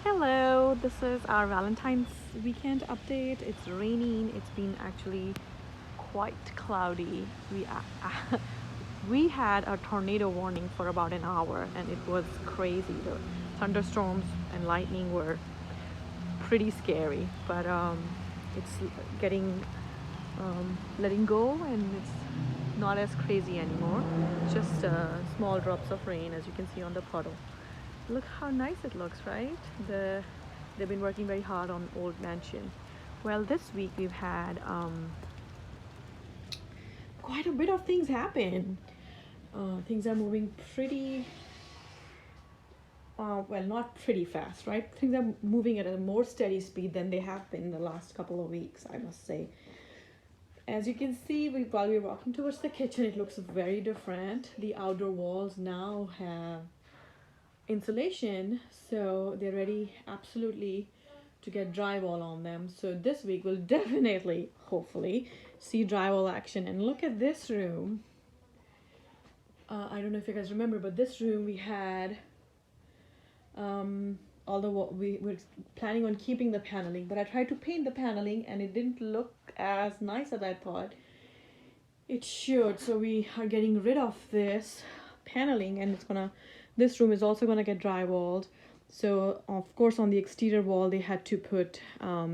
Hello, this is our Valentine's weekend update. It's raining. It's been actually quite cloudy. We had a tornado warning for about an hour and it was crazy. The thunderstorms and lightning were pretty scary, but it's getting letting go and it's not as crazy anymore. Just small drops of rain, as you can see on the puddle. Look how nice it looks, right? They've been working very hard on Old Mansion. Well, this week we've had quite a bit of things happen. Things are moving pretty, well, not pretty fast, right? Things are moving at a more steady speed than they have been in the last couple of weeks, I must say. As you can see, while we're walking towards the kitchen, it looks very different. The outdoor walls now have insulation, so they're ready absolutely to get drywall on them. So this week we'll definitely, hopefully, see drywall action. And look at this room. I don't know if you guys remember, but this room we had although we were planning on keeping the paneling, but I tried to paint the paneling and it didn't look as nice as I thought it should. So we are getting rid of this paneling, and this room is also gonna get drywalled. So of course on the exterior wall they had to put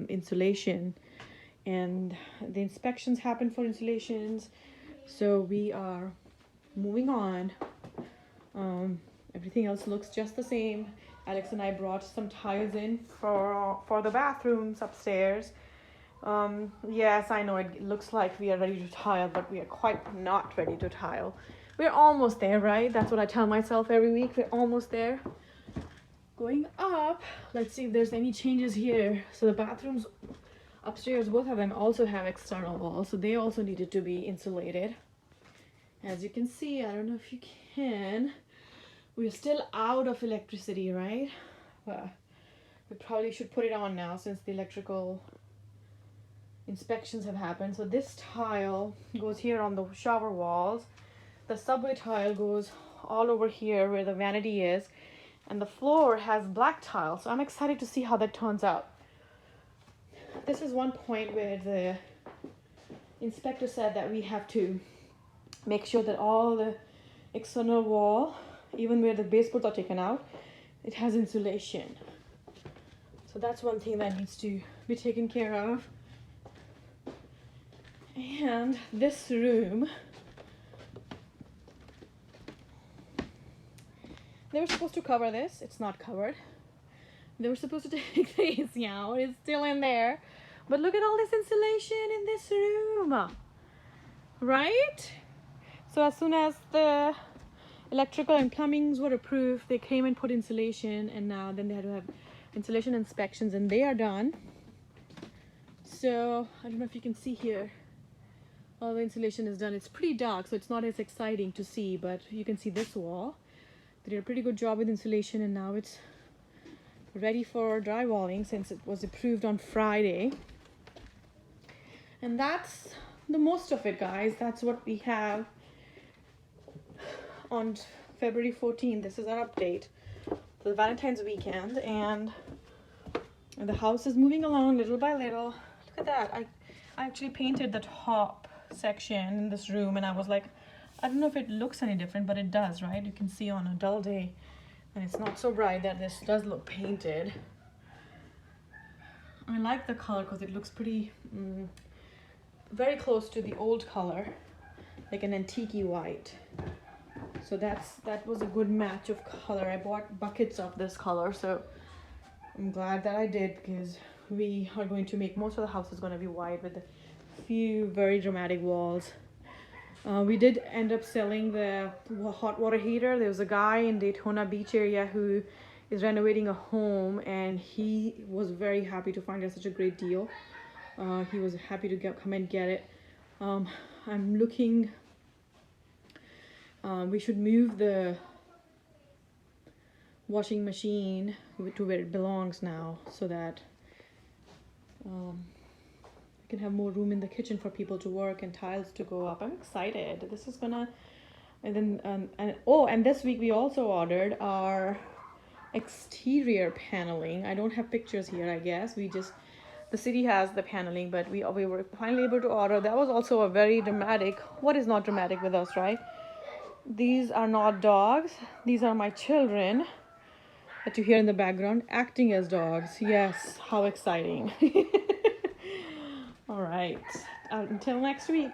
insulation, and the inspections happen for insulations. So we are moving on. Everything else looks just the same. Alex and I brought some tiles in for the bathrooms upstairs. Yes, I know it looks like we are ready to tile, but we are quite not ready to tile. We're almost there, right? That's what I tell myself every week. We're almost there. Going up, let's see if there's any changes here. So the bathrooms upstairs, both of them also have external walls, so they also needed to be insulated. As you can see, I don't know if you can, we're still out of electricity, right? Well, we probably should put it on now since the electrical inspections have happened. So this tile goes here on the shower walls. The subway tile goes all over here where the vanity is, and the floor has black tile. So I'm excited to see how that turns out. This is one point where the inspector said that we have to make sure that all the external wall, even where the baseboards are taken out, it has insulation. So that's one thing that needs to be taken care of. And this room, they were supposed to cover this. It's not covered. They were supposed to take the AC out. It's still in there. But look at all this insulation in this room, right? So as soon as the electrical and plumbings were approved, they came and put insulation, and now then they had to have insulation inspections, and they are done. So I don't know if you can see here, all the insulation is done. It's pretty dark, so it's not as exciting to see, but you can see this wall. They did a pretty good job with insulation, and now it's ready for drywalling since it was approved on Friday. And that's the most of it, guys. That's what we have on February 14th. This is our update for the Valentine's weekend, and the house is moving along little by little. Look at that. I actually painted the top section in this room, and I was like, I don't know if it looks any different, but it does, right? You can see on a dull day and it's not so bright that this does look painted. I like the color because it looks pretty very close to the old color, like an antique white. So that was a good match of color. I bought buckets of this color, so I'm glad that I did, because we are going to make most of the house is going to be white with a few very dramatic walls. We did end up selling the hot water heater. There was a guy in Daytona Beach area who is renovating a home, and he was very happy to find us such a great deal. He was happy to come and get it. I'm looking, we should move the washing machine to where it belongs now, so that we can have more room in the kitchen for people to work and tiles to go up. I'm excited. This is gonna, and then and this week we also ordered our exterior paneling. I don't have pictures here, I guess. The city has the paneling, but we were finally able to order. That was also a very dramatic. What is not dramatic with us, right? These are not dogs. These are my children that you hear in the background acting as dogs. Yes, how exciting. All right. Until next week.